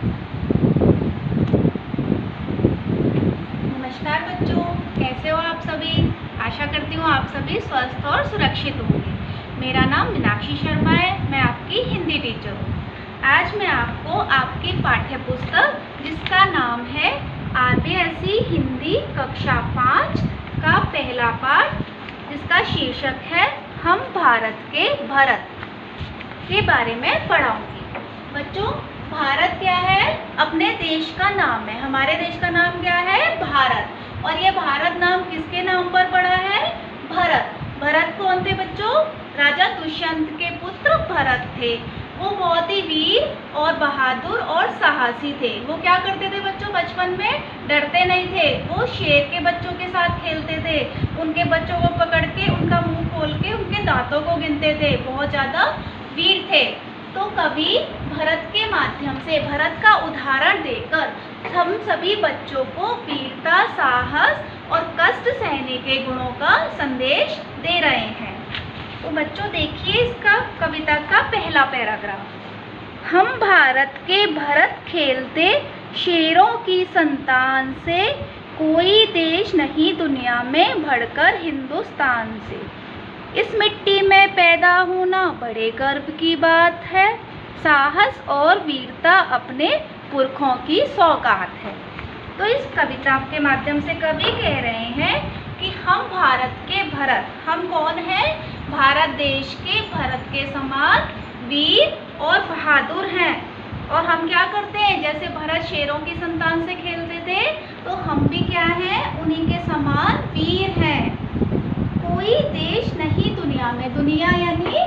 नमस्कार बच्चों, कैसे हो आप सभी। आशा करती हूँ आप सभी स्वस्थ और सुरक्षित होंगे। मेरा नाम मीनाक्षी शर्मा है, मैं आपकी हिंदी टीचर हूँ। आज मैं आपको आपकी पाठ्य पुस्तक जिसका नाम है आरबीएसई हिंदी कक्षा 5 का पहला पाठ, जिसका शीर्षक है हम भारत के भरत के बारे में पढ़ाऊंगी। बच्चों, भारत क्या है? अपने देश का नाम है। हमारे देश का नाम क्या है? भारत। और ये भारत नाम किसके नाम पर पड़ा है? भरत। भरत कौन थे बच्चों? राजा दुष्यंत के पुत्र भरत थे। वो बहुत ही वीर और बहादुर और साहसी थे। वो क्या करते थे बच्चों? बचपन में डरते नहीं थे। वो शेर के बच्चों के साथ खेलते थे। उनके बच्चों को पकड़ के उनका मुंह खोल के उनके दांतों को गिनते थे। बहुत ज़्यादा वीर थे। तो कवि भरत के माध्यम से, भरत का उदाहरण देकर हम सभी बच्चों को वीरता, साहस और कष्ट सहने के गुणों का संदेश दे रहे हैं। तो बच्चों देखिए इसका कविता का पहला पैराग्राफ। हम भारत के भरत खेलते शेरों की संतान से, कोई देश नहीं दुनिया में बढ़कर हिंदुस्तान से। इस मिट्टी में पैदा होना बड़े गर्व की बात है, साहस और वीरता अपने पुरखों की सौगात है। तो इस कविता के माध्यम से कवि कह रहे हैं कि हम भारत के भरत, हम कौन हैं? भारत देश के भरत के समान वीर और बहादुर हैं। और हम क्या करते हैं? जैसे भरत शेरों की संतान से खेलते थे, तो हम भी क्या हैं? उन्हीं के समान वीर हैं। कोई देश नहीं दुनिया में, दुनिया यानी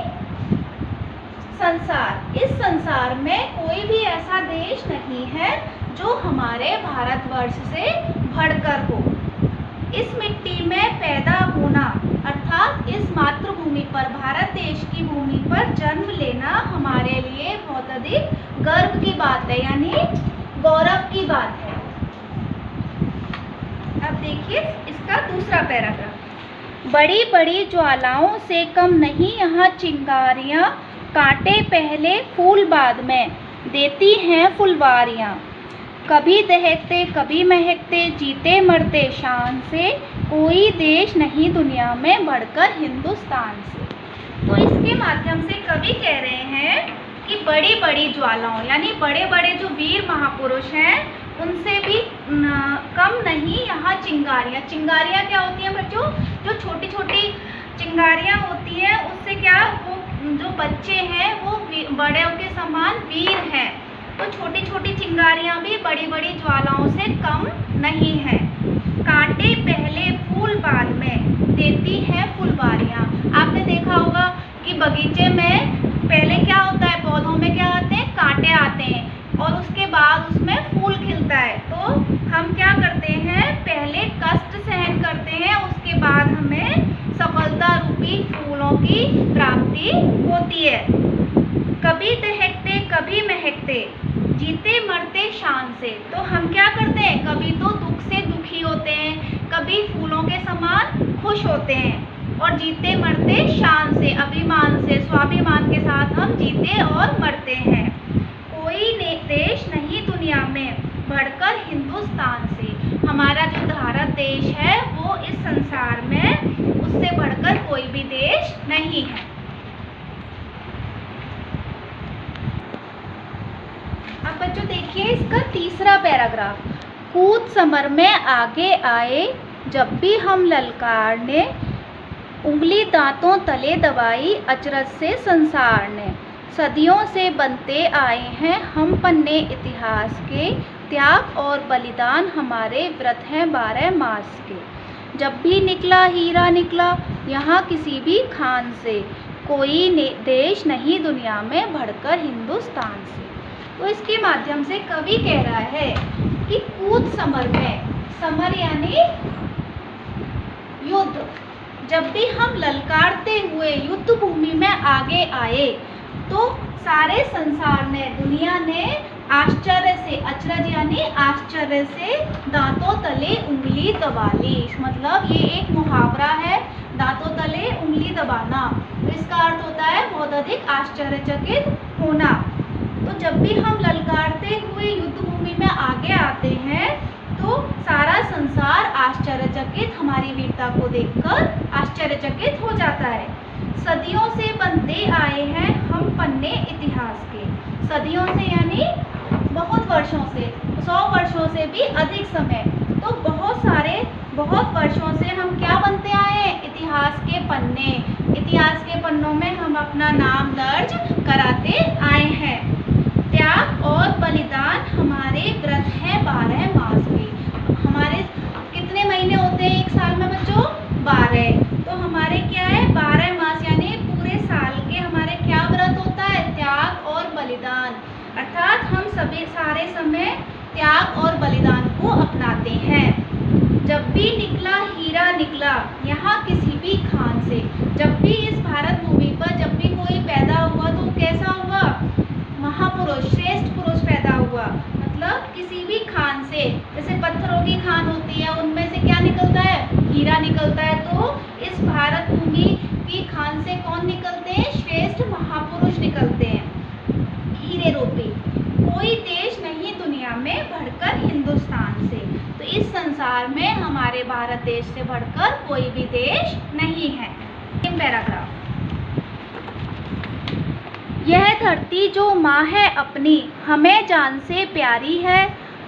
संसार, इस संसार में कोई भी ऐसा देश नहीं है जो हमारे भारतवर्ष से बढ़कर हो। इस मिट्टी में पैदा होना अर्थात इस मातृभूमि पर, भारत देश की भूमि पर जन्म लेना हमारे लिए बहुत अधिक गर्व की बात है, यानी गौरव की बात है। अब देखिए इसका दूसरा पैराग्राफ। बड़ी बड़ी ज्वालाओं से कम नहीं यहाँ चिंगारियाँ, कांटे पहले फूल बाद में देती हैं फुलवारियाँ। कभी दहकते कभी महकते, जीते मरते शान से, कोई देश नहीं दुनिया में बढ़कर हिंदुस्तान से। तो इसके माध्यम से कवि कह रहे हैं कि बड़ी बड़ी ज्वालाओं यानी बड़े बड़े जो वीर महापुरुष हैं उनसे भी कम नहीं यहाँ चिंगारियाँ। चिंगारियाँ क्या होती हैं बच्चों? जो छोटी छोटी चिंगारियाँ होती हैं, उससे क्या वो जो बच्चे हैं वो बड़ों के समान वीर हैं। तो छोटी छोटी चिंगारियाँ भी बड़ी बड़ी ज्वालाओं से कम नहीं हैं। कांटे पहले फूल बाद में देती हैं फुलवारियाँ। आपने देखा होगा कि बगीचे में पहले क्या होता है? पौधों में क्या आते हैं? कांटे आते हैं और उसके बाद उसमें फूल खिलता है। तो हम क्या करते हैं? पहले कष्ट सहन करते हैं, उसके बाद हमें सफलता रूपी फूलों की प्राप्ति होती है। कभी दहकते कभी महकते, जीते मरते शान से। तो हम क्या करते हैं? कभी तो दुख से दुखी होते हैं, कभी फूलों के समान खुश होते हैं, और जीते मरते शान से, अभिमान से, स्वाभिमान के साथ हम जीते और मरते हैं। कोई देश नहीं दुनिया में बढ़कर हिंदुस्तान से। हमारा जो भारत देश है वो इस संसार में उससे बढ़कर कोई भी देश नहीं है। अब बच्चों देखिए इसका तीसरा पैराग्राफ। कूद समर में आगे आए, जब भी हम ललकारने, उंगली दांतों तले दबाई अचरज से संसार ने। सदियों से बनते आए हैं हम पन्ने इतिहास के, त्याग और बलिदान हमारे व्रत हैं 12 मास के। जब भी निकला हीरा निकला यहाँ किसी भी खान से, कोई देश नहीं दुनिया में बढ़कर हिंदुस्तान से। तो इसके माध्यम से कवि कह रहा है कि कूद समर में, समर यानी युद्ध, जब भी हम ललकारते हुए युद्ध भूमि में आगे आए तो सारे संसार ने, दुनिया ने आश्चर्य से, अचरज यानी आश्चर्य से दांतों तले उंगली दबा ली। मतलब ये एक मुहावरा है, दांतों तले उंगली दबाना। तो इसका अर्थ होता है बहुत अधिक आश्चर्यचकित होना। तो जब भी हम ललकारते हुए युद्ध विविधता को देखकर आश्चर्यचकित हो जाता है। सदियों से बनते आए हैं हम पन्ने इतिहास के। सदियों से यानी बहुत वर्षों से, 100 वर्षों से भी अधिक समय, तो बहुत वर्षों से हम क्या बनते आए हैं? इतिहास के पन्ने। इतिहास के पन्नों में हम अपना नाम दर्ज कराते आए हैं। त्याग और बलिदान हमारे व्रत है 12 मास के। हमारे कितने महीने होते हैं एक साल में बच्चों? 12। तो हमारे क्या है? 12 मास यानी पूरे साल के हमारे क्या व्रत होता है? त्याग और बलिदान। अर्थात हम सभी सारे समय त्याग और बलिदान को अपनाते हैं। जब भी निकला हीरा निकला यहाँ किसी भी खान से। जब भी इस भारत भूमि पर जब भी कोई पैदा हुआ तो कैसा हुआ? महापुरुष, श्रेष्ठ पुरुष पैदा हुआ। मतलब किसी भी खान से, जैसे पत्थरों की खान होती है उनमें से क्या निकलता है? हीरा निकलता है। तो इस भारत भूमि की खान से कौन निकलते हैं? श्रेष्ठ महापुरुष निकलते हैं, हीरे रूपी। कोई देश नहीं दुनिया में बढ़कर हिंदुस्तान से। तो इस संसार में हमारे भारत देश से बढ़कर कोई भी देश नहीं है। पैराग्राफ। यह धरती जो माँ है अपनी, हमें जान से प्यारी है।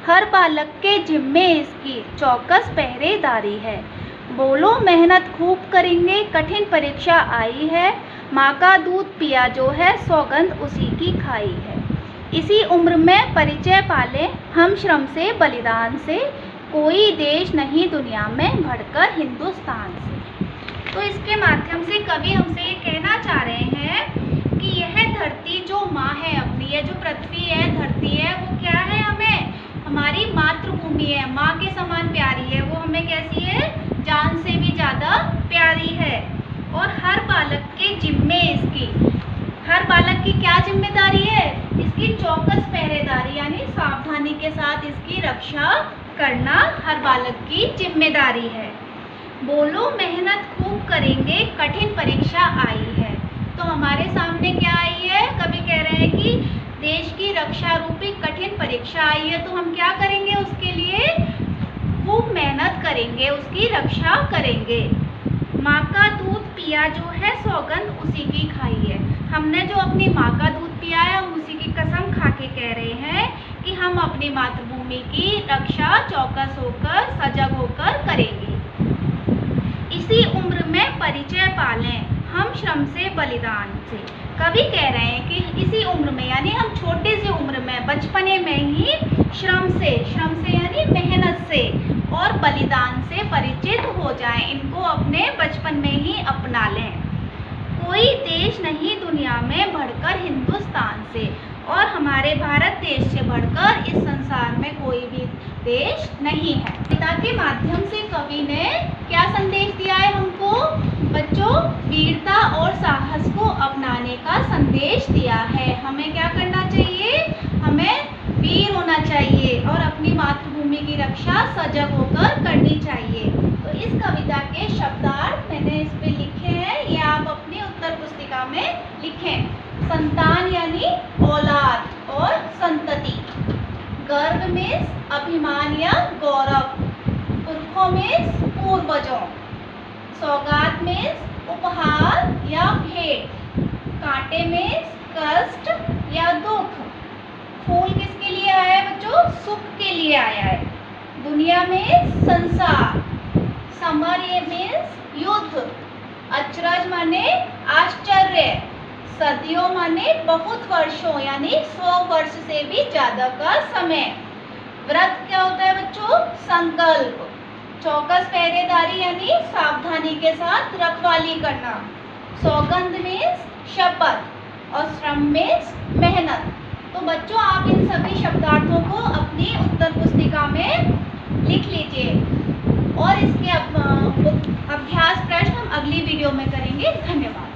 हर बालक के जिम्मे इसकी चौकस पहरेदारी है। बोलो मेहनत खूब करेंगे, कठिन परीक्षा आई है। माँ का दूध पिया जो है, सौगंध उसी की खाई है। इसी उम्र में परिचय पाले हम श्रम से बलिदान से। कोई देश नहीं दुनिया में बढ़कर हिंदुस्तान से। तो इसके माध्यम से कवि हमसे ये कहना चाह रहे हैं कि यह धरती जो माँ है अपनी, ये जो पृथ्वी है, धरती है, वो क्या है? हमें हमारी मातृभूमि है, माँ के समान प्यारी है। वो हमें कैसी है? जान से भी ज़्यादा प्यारी है। और हर बालक के जिम्मे इसकी, हर बालक की क्या जिम्मेदारी है? इसकी चौकस पहरेदारी यानी सावधानी के साथ इसकी रक्षा करना हर बालक की जिम्मेदारी है। बोलो मेहनत खूब करेंगे, कठिन परीक्षा आई है। तो हमारे सामने क्या आई है? कवि कह रहे हैं कि देश की रक्षा रूपी कठिन परीक्षा आई है। तो हम क्या करेंगे? उसके लिए खूब मेहनत करेंगे, उसकी रक्षा करेंगे। माँ का दूध पिया जो है, सौगंध उसी की खाई है। हमने जो अपनी माँ का दूध पिया है, हम उसी की कसम खा के कह रहे हैं कि हम अपनी मातृभूमि की रक्षा चौकस होकर, सजग होकर करेंगे। इसी उम्र में परिचय पालें हम श्रम से बलिदान से। कवि कह रहे हैं कि इसी उम्र में यानी हम छोटे से उम्र में, बचपने में ही श्रम से यानी मेहनत से और बलिदान से परिचित हो जाएं। इनको अपने बचपन में ही अपना लें। कोई देश नहीं दुनिया में बढ़कर हिंदुस्तान से। और हमारे भारत देश से बढ़कर इस संसार में कोई भी देश नहीं है। कविता के माध्यम से कवि ने क्या संदेश दिया है हमको? बच्चों, वीरता और साहस को अपनाने का संदेश दिया है। हमें क्या करना चाहिए? हमें वीर होना चाहिए और अपनी मातृभूमि की रक्षा सजग होकर करनी चाहिए। तो इस कविता के शब्दार्थ मैंने इस पे लिखे हैं, ये आप अपनी उत्तर पुस्तिका में लिखें। संतान यानी औलाद और संतति। गर्व में अभिमान या गौरव। पुरखों में पूर्वजों। सौगात में उपहार या भेंट। कांटे में कष्ट या दुख। फूल किसके लिए आया है बच्चों? सुख के लिए आया है। दुनिया में संसार। समर ये मीन्स युद्ध। अचरज माने आश्चर्य। सदियों माने बहुत वर्षों यानी 100 वर्ष से भी ज्यादा का समय। व्रत क्या होता है बच्चों? संकल्प। चौकस पहरेदारी यानी सावधानी के साथ रखवाली करना। सौगंध में शपथ और श्रम में मेहनत। तो बच्चों, आप इन सभी शब्दार्थों को अपनी उत्तर पुस्तिका में लिख लीजिए और इसके अभ्यास प्रश्न हम अगली वीडियो में करेंगे। धन्यवाद।